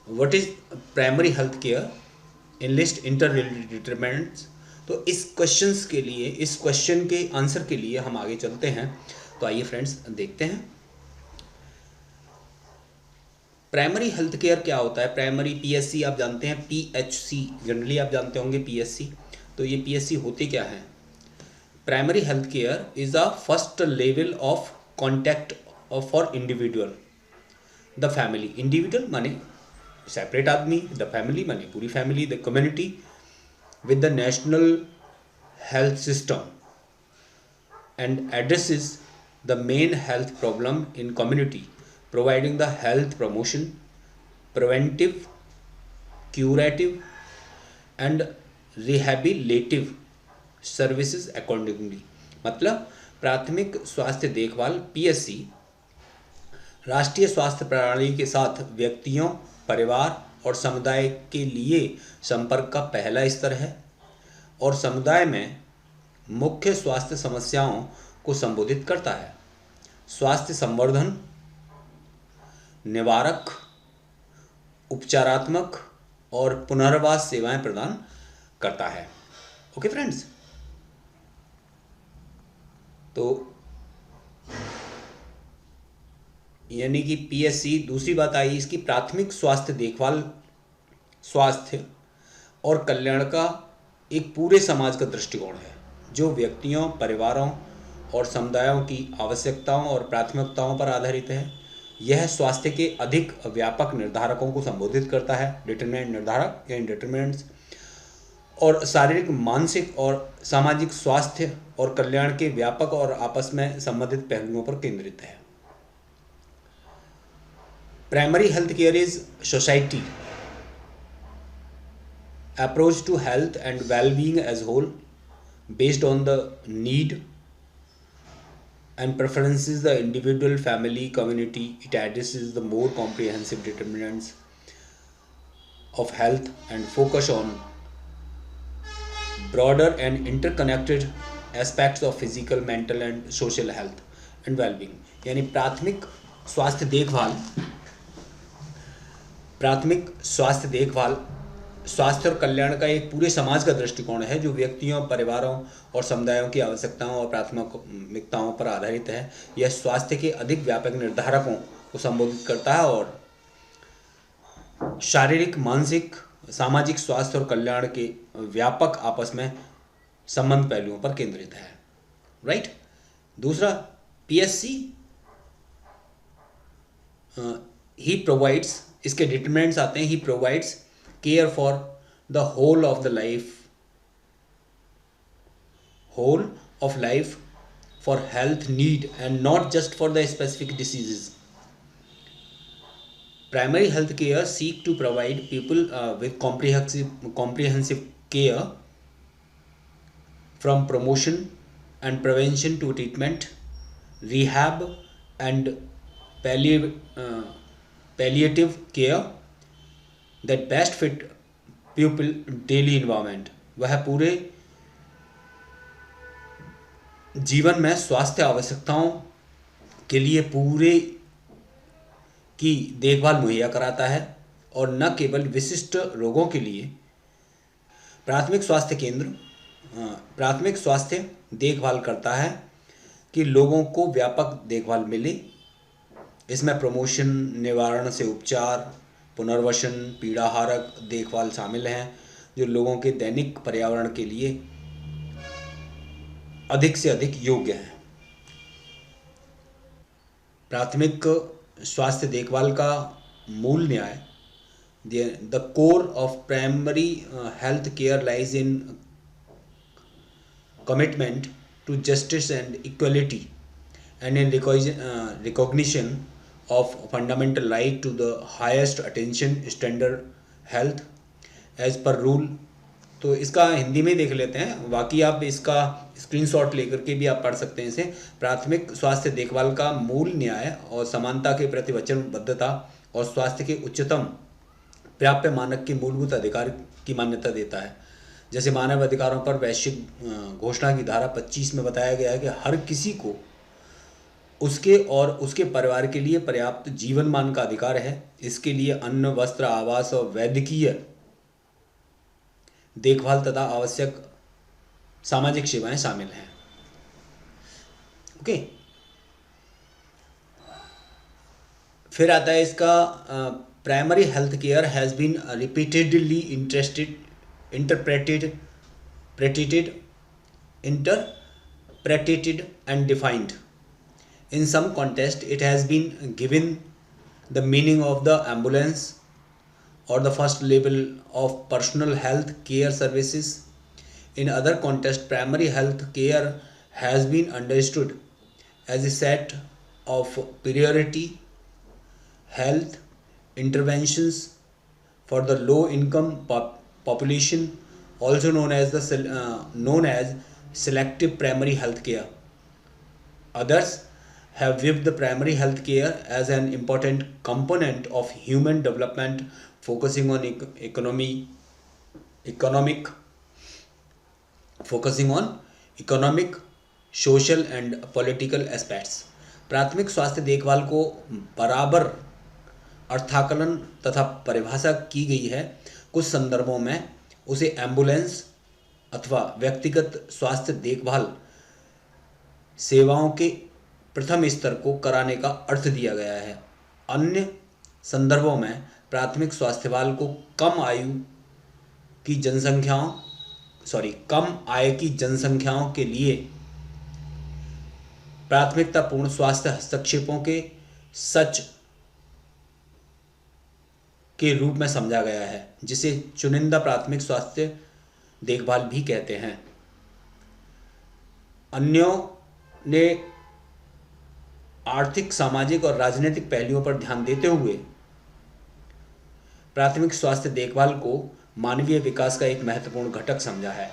What is primary health care, enlist inter related determinants. तो इस questions के लिए, इस क्वेश्चन के आंसर के लिए हम आगे चलते हैं। तो आइए फ्रेंड्स देखते हैं प्राइमरी हेल्थ केयर क्या होता है। प्राइमरी पीएससी आप जानते हैं, पीएचसी जनरली आप जानते होंगे पीएससी। तो ये पीएससी होते क्या है? Primary health care is a first level of contact for individual, the family. Individual माने सेपरेट आदमी, द फैमिली माने पूरी family, the community with the national health system and addresses the main health problem in community, providing the health promotion, preventive, curative and rehabilitative services accordingly। मतलब प्राथमिक स्वास्थ्य देखभाल PSC राष्ट्रीय स्वास्थ्य प्रणाली के साथ व्यक्तियों, परिवार और समुदाय के लिए संपर्क का पहला स्तर है और समुदाय में मुख्य स्वास्थ्य समस्याओं को संबोधित करता है। स्वास्थ्य संवर्धन, निवारक, उपचारात्मक और पुनर्वास सेवाएं प्रदान करता है। ओके फ्रेंड्स, तो यानी कि पीएससी, दूसरी बात आई इसकी प्राथमिक स्वास्थ्य देखभाल स्वास्थ्य और कल्याण का एक पूरे समाज का दृष्टिकोण है जो व्यक्तियों, परिवारों और समुदायों की आवश्यकताओं और प्राथमिकताओं पर आधारित है। यह स्वास्थ्य के अधिक व्यापक निर्धारकों को संबोधित करता है, डिटरमिनेंट निर्धारक या डिटरमिनेंट्स, और शारीरिक, मानसिक और सामाजिक स्वास्थ्य और कल्याण के व्यापक और आपस में संबंधित पहलुओं पर केंद्रित है। Primary health care is society approach to health and well-being as whole based on the need and preferences the individual, family, community. It addresses the more comprehensive determinants of health and focus on broader and interconnected aspects of physical, mental and social health and well-being। यानी प्राथमिक स्वास्थ्य देखभाल स्वास्थ्य और कल्याण का एक पूरे समाज का दृष्टिकोण है जो व्यक्तियों, परिवारों और समुदायों की आवश्यकताओं और प्राथमिकताओं पर आधारित है। यह स्वास्थ्य के अधिक व्यापक निर्धारकों को संबोधित करता है और शारीरिक, मानसिक, सामाजिक स्वास्थ्य और कल्याण के व्यापक आपस में संबंध पहलुओं पर केंद्रित है। राइट। दूसरा, पीएससी ही प्रोवाइड्स, इसके डिटरमिनेंट्स आते हैं, ही provides care for the whole of life for health need and not just for the specific diseases। Primary health care seek to provide people with comprehensive care from promotion and prevention to treatment, rehab and palliative care that best fit pupil daily environment। वह पूरे जीवन में स्वास्थ्य आवश्यकताओं के लिए पूरे की देखभाल मुहैया कराता है और न केवल विशिष्ट रोगों के लिए। प्राथमिक स्वास्थ्य देखभाल करता है कि लोगों को व्यापक देखभाल मिले। इसमें प्रमोशन, निवारण से उपचार, पुनर्वसन, पीड़ाहारक देखभाल शामिल हैं जो लोगों के दैनिक पर्यावरण के लिए अधिक से अधिक योग्य हैं। प्राथमिक स्वास्थ्य देखभाल का मूल न्याय, the core of primary health care lies in commitment to justice and equality and in recognition of fundamental right to the highest attention standard health as per rule। तो इसका हिंदी में देख लेते हैं, बाकी आप इसका स्क्रीनशॉट लेकर के भी आप पढ़ सकते हैं इसे। प्राथमिक स्वास्थ्य देखभाल का मूल न्याय और समानता के प्रति वचनबद्धता और स्वास्थ्य के उच्चतम प्राप्य मानक के मूलभूत अधिकार की मान्यता देता है। जैसे मानव अधिकारों पर वैश्विक घोषणा की धारा 25 में बताया गया है कि हर किसी को उसके और उसके परिवार के लिए पर्याप्त जीवन मान का अधिकार है। इसके लिए अन्न, वस्त्र, आवास और वैद्यकीय देखभाल तथा आवश्यक सामाजिक सेवाएं शामिल हैं। ओके, फिर आता है इसका primary health care has been repeatedly interpreted and defined. In some context, it has been given the meaning of the ambulance or the first level of personal health care services. In other contexts, primary health care has been understood as a set of priority health interventions for the low income population, also known as selective primary health care. Others have viewed the primary health care as an important component of human development, focusing on economic, social and political aspects. प्राथमिक स्वास्थ्य देखभाल को बराबर अर्थाकलन तथा परिभाषा की गई है। कुछ संदर्भों में उसे एम्बुलेंस अथवा व्यक्तिगत स्वास्थ्य देखभाल सेवाओं के प्रथम स्तर को कराने का अर्थ दिया गया है। अन्य संदर्भों में प्राथमिक स्वास्थ्य देखभाल को कम आय की जनसंख्याओं के लिए प्राथमिकतापूर्ण स्वास्थ्य हस्तक्षेपों के सच के रूप में समझा गया है, जिसे चुनिंदा प्राथमिक स्वास्थ्य देखभाल भी कहते हैं। अन्यों ने आर्थिक, सामाजिक और राजनीतिक पहलुओं पर ध्यान देते हुए प्राथमिक स्वास्थ्य देखभाल को मानवीय विकास का एक महत्वपूर्ण घटक समझा है।